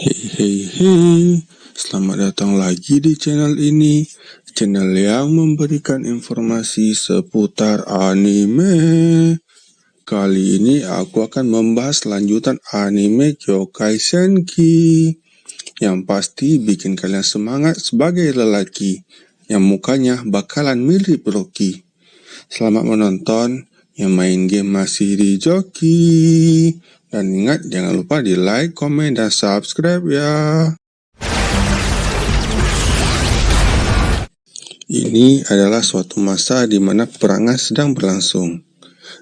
Hei, selamat datang lagi di channel ini, channel yang memberikan informasi seputar anime. Kali ini aku akan membahas lanjutan anime Kyoukai Senki, yang pasti bikin kalian semangat sebagai lelaki, yang mukanya bakalan mirip Rocky. Selamat menonton, yang main game masih di joki. Dan ingat, jangan lupa di like, komen, dan subscribe ya. Ini adalah suatu masa di mana peperangan sedang berlangsung.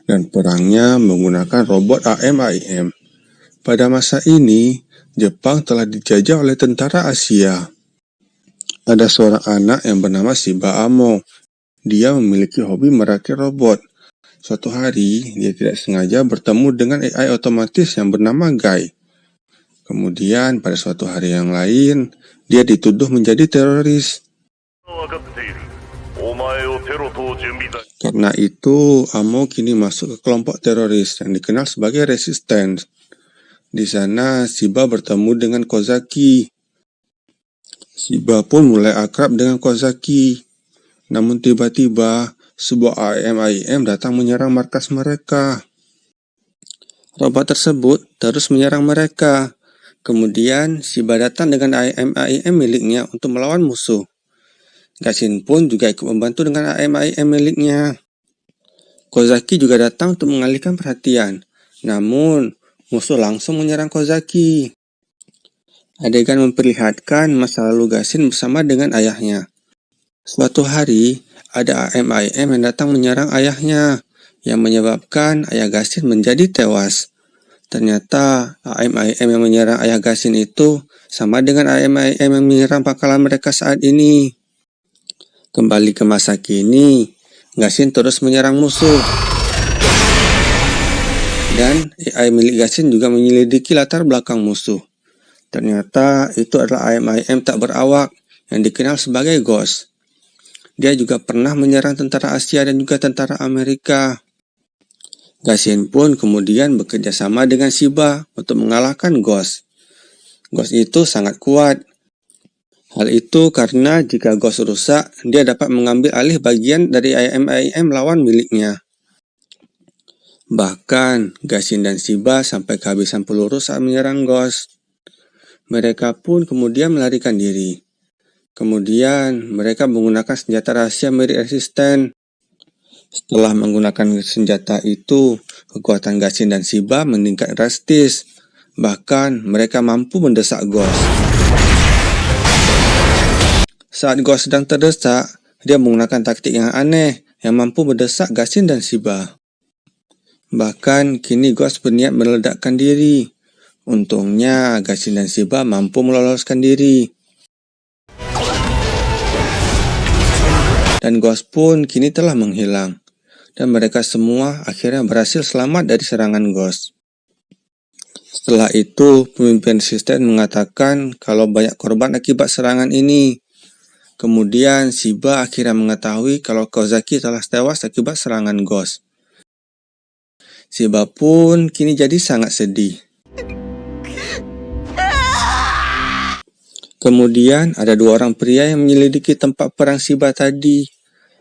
Dan perangnya menggunakan robot AIM. Pada masa ini, Jepang telah dijajah oleh tentara Asia. Ada seorang anak yang bernama Shiba Amo. Dia memiliki hobi merakit robot. Suatu hari, dia tidak sengaja bertemu dengan AI otomatis yang bernama Guy. Kemudian, pada suatu hari yang lain, dia dituduh menjadi teroris. Karena itu, Amo kini masuk ke kelompok teroris yang dikenal sebagai Resistance. Di sana, Shiba bertemu dengan Kozaki. Shiba pun mulai akrab dengan Kozaki. Namun tiba-tiba, sebuah AIM datang menyerang markas mereka. Robot tersebut terus menyerang mereka. Kemudian, Shiba datang dengan AIM miliknya untuk melawan musuh. Gashin pun juga ikut membantu dengan AIM miliknya. Kozaki juga datang untuk mengalihkan perhatian. Namun, musuh langsung menyerang Kozaki. Adegan memperlihatkan masa lalu Gashin bersama dengan ayahnya. Suatu hari, ada AIM yang datang menyerang ayahnya, yang menyebabkan ayah Gashin menjadi tewas. Ternyata AIM yang menyerang ayah Gashin itu sama dengan AIM yang menyerang pangkalan mereka saat ini. Kembali ke masa kini, Gashin terus menyerang musuh. Dan AI milik Gashin juga menyelidiki latar belakang musuh. Ternyata itu adalah AIM tak berawak yang dikenal sebagai Ghost. Dia juga pernah menyerang tentara Asia dan juga tentara Amerika. Gashin pun kemudian bekerja sama dengan Shiba untuk mengalahkan Ghost. Ghost itu sangat kuat. Hal itu karena jika Ghost rusak, dia dapat mengambil alih bagian dari AIM lawan miliknya. Bahkan, Gashin dan Shiba sampai kehabisan peluru saat menyerang Ghost. Mereka pun kemudian melarikan diri. Kemudian, mereka menggunakan senjata rahasia mirip Resistance. Setelah menggunakan senjata itu, kekuatan Gashin dan Shiba meningkat drastis. Bahkan, mereka mampu mendesak Ghost. Saat Ghost sedang terdesak, dia menggunakan taktik yang aneh yang mampu mendesak Gashin dan Shiba. Bahkan, kini Ghost berniat meledakkan diri. Untungnya, Gashin dan Shiba mampu meloloskan diri. Dan Ghost pun kini telah menghilang. Dan mereka semua akhirnya berhasil selamat dari serangan Ghost. Setelah itu, pemimpin Resistance mengatakan kalau banyak korban akibat serangan ini. Kemudian, Shiba akhirnya mengetahui kalau Kozaki telah tewas akibat serangan Ghost. Shiba pun kini jadi sangat sedih. Kemudian ada dua orang pria yang menyelidiki tempat perang Shiba tadi.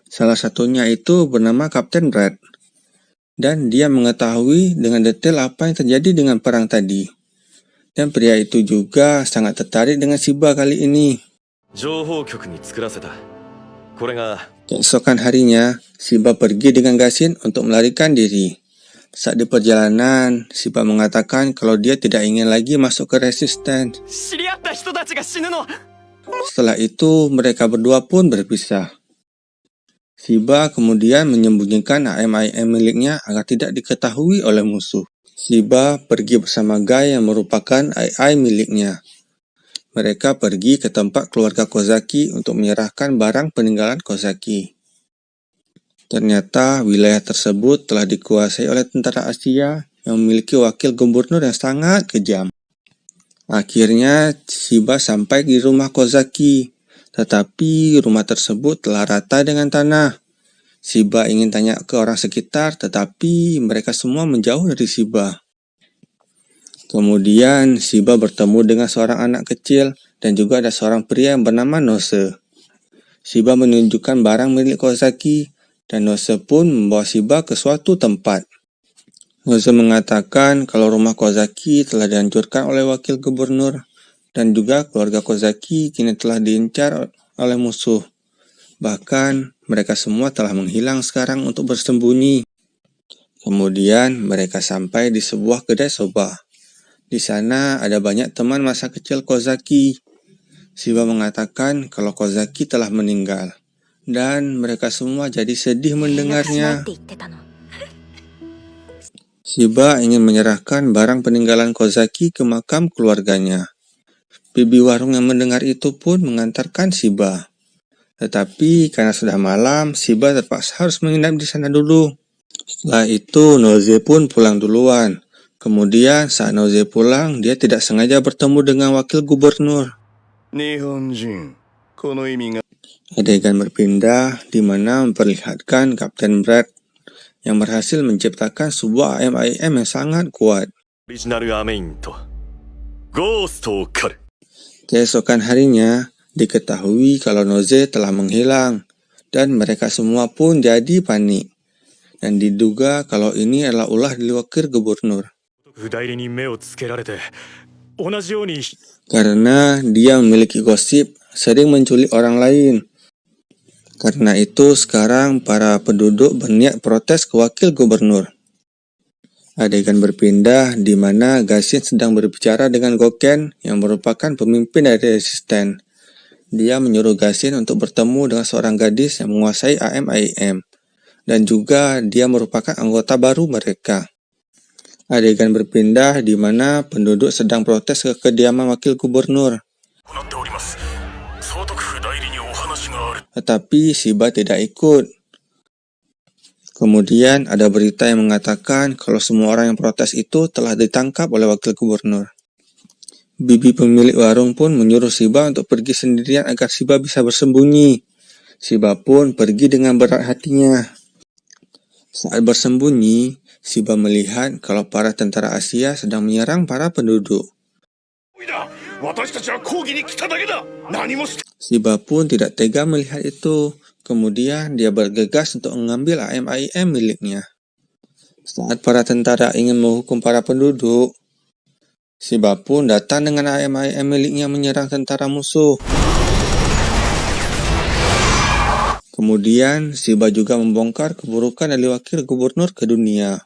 Salah satunya itu bernama Kapten Red. Dan dia mengetahui dengan detail apa yang terjadi dengan perang tadi. Dan pria itu juga sangat tertarik dengan Shiba kali ini. Keesokan harinya, Shiba pergi dengan Gashin untuk melarikan diri. Saat di perjalanan, Shiba mengatakan kalau dia tidak ingin lagi masuk ke Resistance. Setelah itu, mereka berdua pun berpisah. Shiba kemudian menyembunyikan AIM miliknya agar tidak diketahui oleh musuh. Shiba pergi bersama Guy yang merupakan AI miliknya. Mereka pergi ke tempat keluarga Kozaki untuk menyerahkan barang peninggalan Kozaki. Ternyata wilayah tersebut telah dikuasai oleh tentara Asia yang memiliki wakil gubernur yang sangat kejam. Akhirnya Shiba sampai di rumah Kozaki, tetapi rumah tersebut telah rata dengan tanah. Shiba ingin tanya ke orang sekitar, tetapi mereka semua menjauh dari Shiba. Kemudian Shiba bertemu dengan seorang anak kecil dan juga ada seorang pria yang bernama Nose. Shiba menunjukkan barang milik Kozaki dan Nose pun membawa Shiba ke suatu tempat. Nose mengatakan kalau rumah Kozaki telah dihancurkan oleh wakil gubernur dan juga keluarga Kozaki kini telah diincar oleh musuh. Bahkan mereka semua telah menghilang sekarang untuk bersembunyi. Kemudian mereka sampai di sebuah kedai soba. Di sana ada banyak teman masa kecil Kozaki. Shiba mengatakan kalau Kozaki telah meninggal, dan mereka semua jadi sedih mendengarnya. Shiba ingin menyerahkan barang peninggalan Kozaki ke makam keluarganya. Bibi warung yang mendengar itu pun mengantarkan Shiba. Tetapi karena sudah malam, Shiba terpaksa harus menginap di sana dulu. Setelah itu, Noze pun pulang duluan. Kemudian saat Noze pulang, dia tidak sengaja bertemu dengan wakil gubernur. Adegan berpindah di mana memperlihatkan Kapten Brad yang berhasil menciptakan sebuah AMAM yang sangat kuat. Keesokan harinya, diketahui kalau Noze telah menghilang dan mereka semua pun jadi panik. Dan diduga kalau ini adalah ulah dari wakil gubernur. Karena dia memiliki gosip sering menculik orang lain. Karena itu sekarang para penduduk berniat protes ke wakil gubernur. Adegan berpindah di mana Gashin sedang berbicara dengan Goken yang merupakan pemimpin dari resisten. Dia menyuruh Gashin untuk bertemu dengan seorang gadis yang menguasai AMAM. Dan juga dia merupakan anggota baru mereka. Adegan berpindah di mana penduduk sedang protes ke kediaman wakil gubernur. Tetapi Shiba tidak ikut. Kemudian ada berita yang mengatakan kalau semua orang yang protes itu telah ditangkap oleh wakil gubernur. Bibi pemilik warung pun menyuruh Shiba untuk pergi sendirian agar Shiba bisa bersembunyi. Shiba pun pergi dengan berat hatinya. Saat bersembunyi, Shiba melihat kalau para tentara Asia sedang menyerang para penduduk. Shiba pun tidak tega melihat itu. Kemudian dia bergegas untuk mengambil AMAM miliknya. Saat para tentara ingin menghukum para penduduk, Shiba pun datang dengan AMAM miliknya menyerang tentara musuh. Kemudian, Shiba juga membongkar keburukan dari wakil gubernur ke dunia.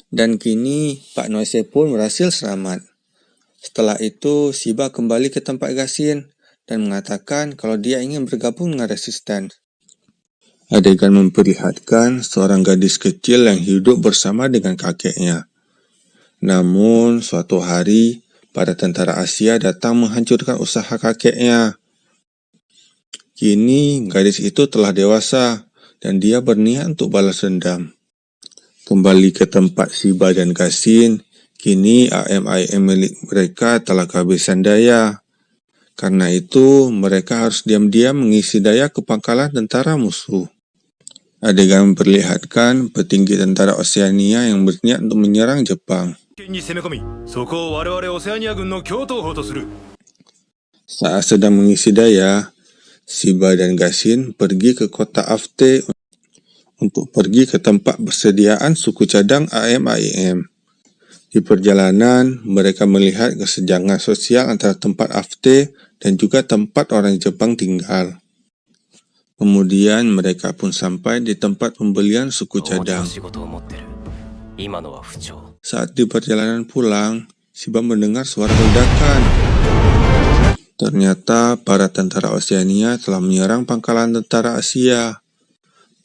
Dan kini, Pak Noise pun berhasil selamat. Setelah itu, Shiba kembali ke tempat Gashin dan mengatakan kalau dia ingin bergabung dengan resisten. Adegan memperlihatkan seorang gadis kecil yang hidup bersama dengan kakeknya. Namun, suatu hari, para tentara Asia datang menghancurkan usaha kakeknya. Kini, gadis itu telah dewasa dan dia berniat untuk balas dendam. Kembali ke tempat Shiba dan Gashin, kini AMAM milik mereka telah kehabisan daya. Karena itu, mereka harus diam-diam mengisi daya ke pangkalan tentara musuh. Adegan memperlihatkan petinggi tentara Oseania yang berniat untuk menyerang Jepang. Saat sedang mengisi daya, Shiba dan Gashin pergi ke kota Afte untuk pergi ke tempat persediaan suku cadang AMAM. Di perjalanan, mereka melihat kesenjangan sosial antara tempat Afte dan juga tempat orang Jepang tinggal. Kemudian mereka pun sampai di tempat pembelian suku cadang. Saat di perjalanan pulang, Shiba mendengar suara ledakan. Ternyata para tentara Oseania telah menyerang pangkalan tentara Asia.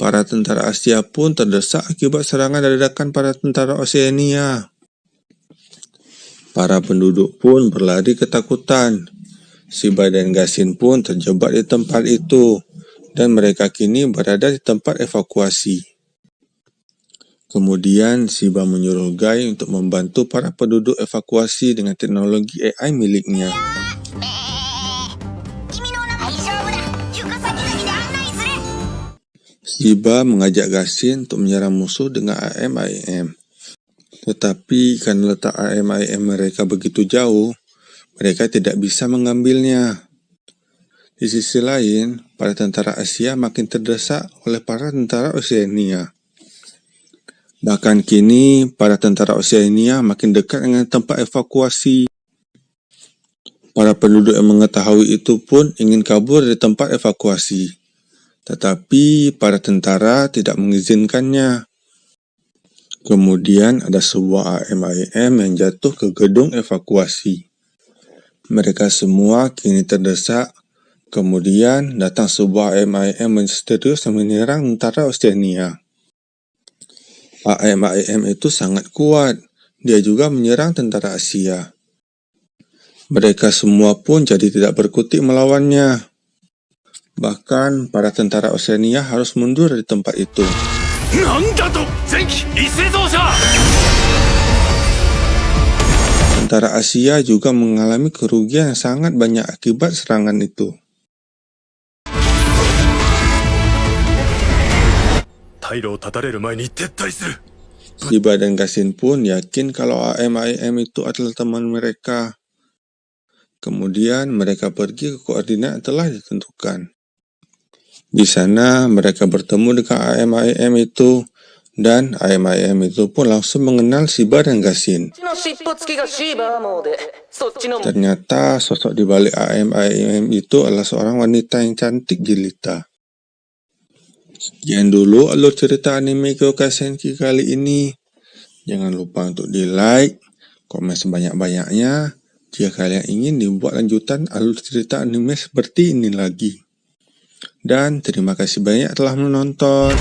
Para tentara Asia pun terdesak akibat serangan dadakan para tentara Oseania. Para penduduk pun berlari ketakutan. Shiba dan Gashin pun terjebak di tempat itu, dan mereka kini berada di tempat evakuasi. Kemudian Shiba menyuruh Guy untuk membantu para penduduk evakuasi dengan teknologi AI miliknya. Shiba mengajak Gashin untuk menyerang musuh dengan AM-IM. Tetapi karena letak AM-IM mereka begitu jauh, mereka tidak bisa mengambilnya. Di sisi lain, para tentara Asia makin terdesak oleh para tentara Oceania. Bahkan kini, para tentara Oceania makin dekat dengan tempat evakuasi. Para penduduk yang mengetahui itu pun ingin kabur dari tempat evakuasi. Tetapi para tentara tidak mengizinkannya. Kemudian ada sebuah AM-IM yang jatuh ke gedung evakuasi. Mereka semua kini terdesak. Kemudian datang sebuah AM-IM misterius yang menyerang tentara Oceania. AM-IM itu sangat kuat. Dia juga menyerang tentara Asia. Mereka semua pun jadi tidak berkutik melawannya. Bahkan para tentara Oceania harus mundur dari tempat itu. Tentara Asia juga mengalami kerugian yang sangat banyak akibat serangan itu. Shiba dan Gashin pun yakin kalau AM-IM itu adalah teman mereka. Kemudian mereka pergi ke koordinat yang telah ditentukan. Di sana mereka bertemu dengan AM-IM itu, dan AM-IM itu pun langsung mengenal Shiba dan Gashin. Ternyata sosok di balik AM-IM itu adalah seorang wanita yang cantik jelita. Sekian dulu alur cerita anime Kyokai Senki kali ini. Jangan lupa untuk di-like, komen sebanyak-banyaknya jika kalian ingin dibuat lanjutan alur cerita anime seperti ini lagi. Dan terima kasih banyak telah menonton.